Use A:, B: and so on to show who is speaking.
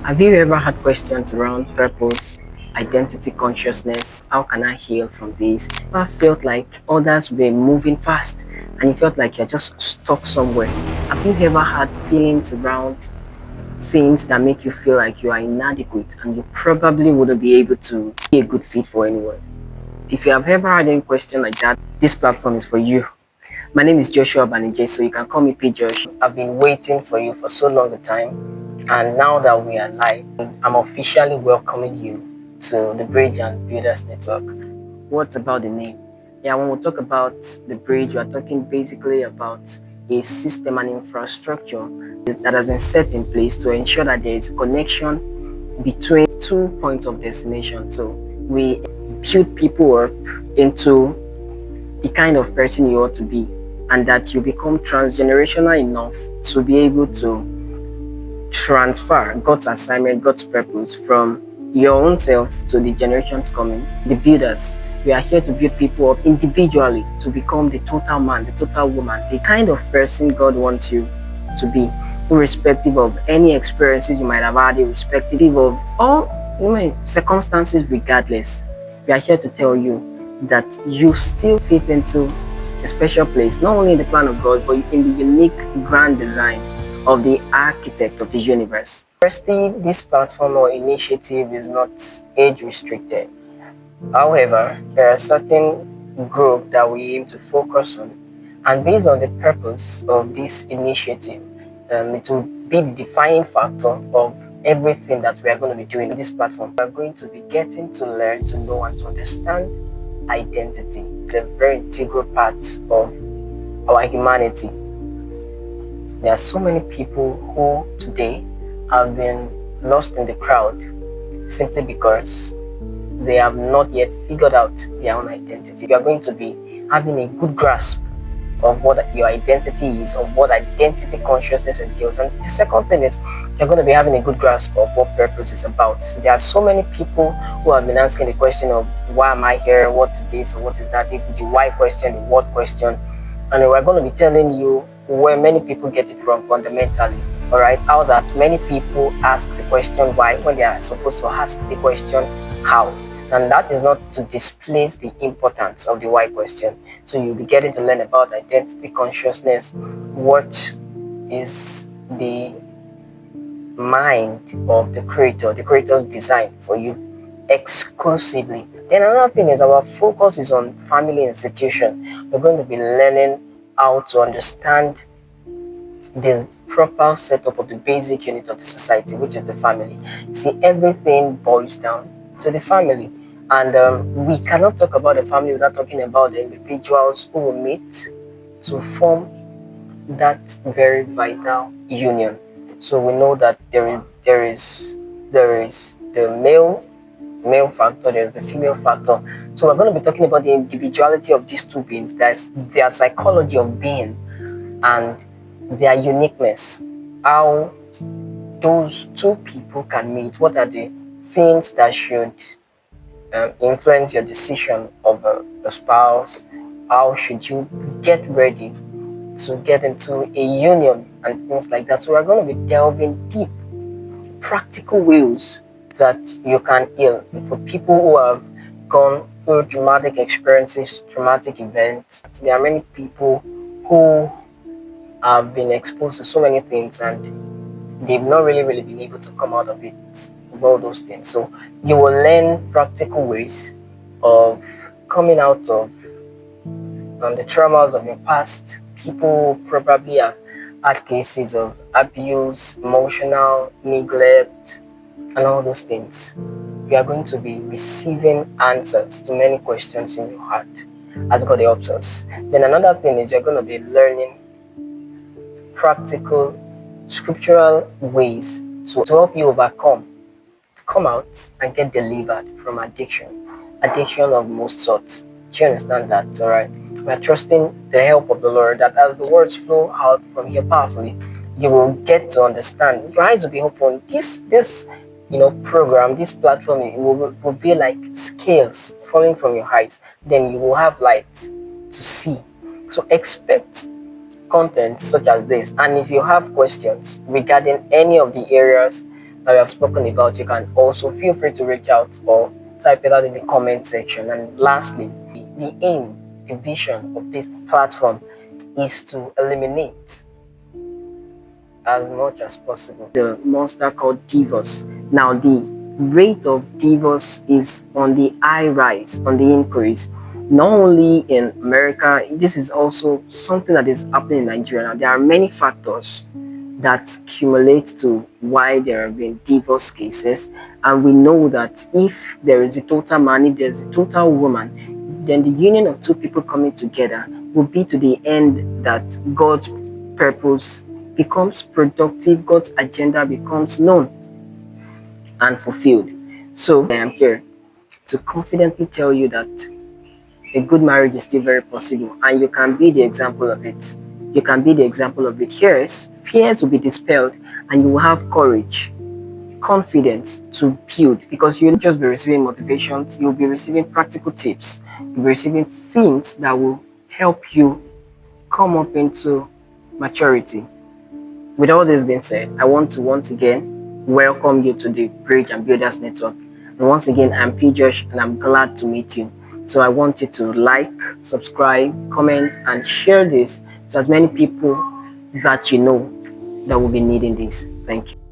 A: Have you ever had questions around purpose, identity consciousness? How can I heal from this? I felt like others were moving fast and you felt like you're just stuck somewhere. Have you ever had feelings around things that make you feel like you are inadequate and you probably wouldn't be able to be a good fit for anyone? If you have ever had any question like that, this platform is for you. My name is Joshua Banije, so you can call me P. Josh. I've been waiting for you for so long a time, and now that we are live, I'm officially welcoming you to the Bridge and Builders Network. What about the name? Yeah, when we talk about the bridge, we are talking basically about a system and infrastructure that has been set in place to ensure that there is a connection between two points of destination. So we build people up into the kind of person you ought to be, and that you become transgenerational enough to be able to transfer God's assignment, God's purpose from your own self to the generations coming. The builders, we are here to build people up individually to become the total man, the total woman, the kind of person God wants you to be, irrespective of any experiences you might have had, irrespective of all circumstances, regardless. We are here to tell you that you still fit into a special place, not only in the plan of God, but in the unique grand design of the architect of the universe. Firstly, this platform or initiative is not age restricted. However, there are certain groups that we aim to focus on, and based on the purpose of this initiative, it will be the defining factor of everything that we are going to be doing on this platform. We are going to be getting to learn, to know, and to understand identity. It's a very integral part of our humanity. There are so many people who today have been lost in the crowd simply because they have not yet figured out their own identity. You are going to be having a good grasp of what your identity is, of what identity consciousness entails. And the second thing is you're going to be having a good grasp of what purpose is about. So there are so many people who have been asking the question of why am I here, what is this, or what is that, the why question, the what question. And we're going to be telling you where many people get it wrong fundamentally. All right, how that many people ask the question why when they are supposed to ask the question how. And that is not to displace the importance of the why question. So you'll be getting to learn about identity consciousness, what is the mind of the creator's design for you exclusively. Then another thing is our focus is on family institution. We're going to be learning how to understand the proper setup of the basic unit of the society, which is the family. See, everything boils down to the family. And we cannot talk about the family without talking about the individuals who will meet to form that very vital union. So we know that there is the male factor, there's the female factor. So we're going to be talking about the individuality of these two beings, that's their psychology of being and their uniqueness, how those two people can meet, what are the things that should influence your decision of a spouse, how should you get ready to get into a union and things like that. So we're going to be delving deep, practical ways that you can heal for people who have gone through traumatic experiences, traumatic events. There are many people who have been exposed to so many things and they've not really been able to come out of it, of all those things. So you will learn practical ways of coming out of the traumas of your past. People probably have had cases of abuse, emotional neglect, and all those things. You are going to be receiving answers to many questions in your heart as God helps us. Then another thing is you're going to be learning practical scriptural ways to help you overcome, come out and get delivered from addiction of most sorts. Do you understand that? All right. We are trusting the help of the Lord that as the words flow out from here powerfully, you will get to understand. Your eyes will be open. This program, this platform, it will be like scales falling from your eyes. Then you will have light to see. So expect content such as this. And if you have questions regarding any of the areas that we have spoken about, you can also feel free to reach out or type it out in the comment section. And lastly, the aim, the vision of this platform is to eliminate as much as possible the monster called divorce. Now, the rate of divorce is on the high rise, on the increase. Not only in America, this is also something that is happening in Nigeria. Now, there are many factors that accumulate to why there have been divorce cases, and we know that if there is a total man, if there's a total woman, then the union of two people coming together will be to the end that God's purpose becomes productive, God's agenda becomes known and fulfilled. So I am here to confidently tell you that a good marriage is still very possible, and you can be the example of it. You can be the example of it. Fears will be dispelled, and you will have courage, confidence to build, because you'll just be receiving motivations, you'll be receiving practical tips, you'll be receiving things that will help you come up into maturity. With all this being said, I want to once again welcome you to the Bridge and Builders Network. And once again, I'm P. Josh and I'm glad to meet you. So I want you to like, subscribe, comment, and share this to as many people that you know that will be needing this. Thank you.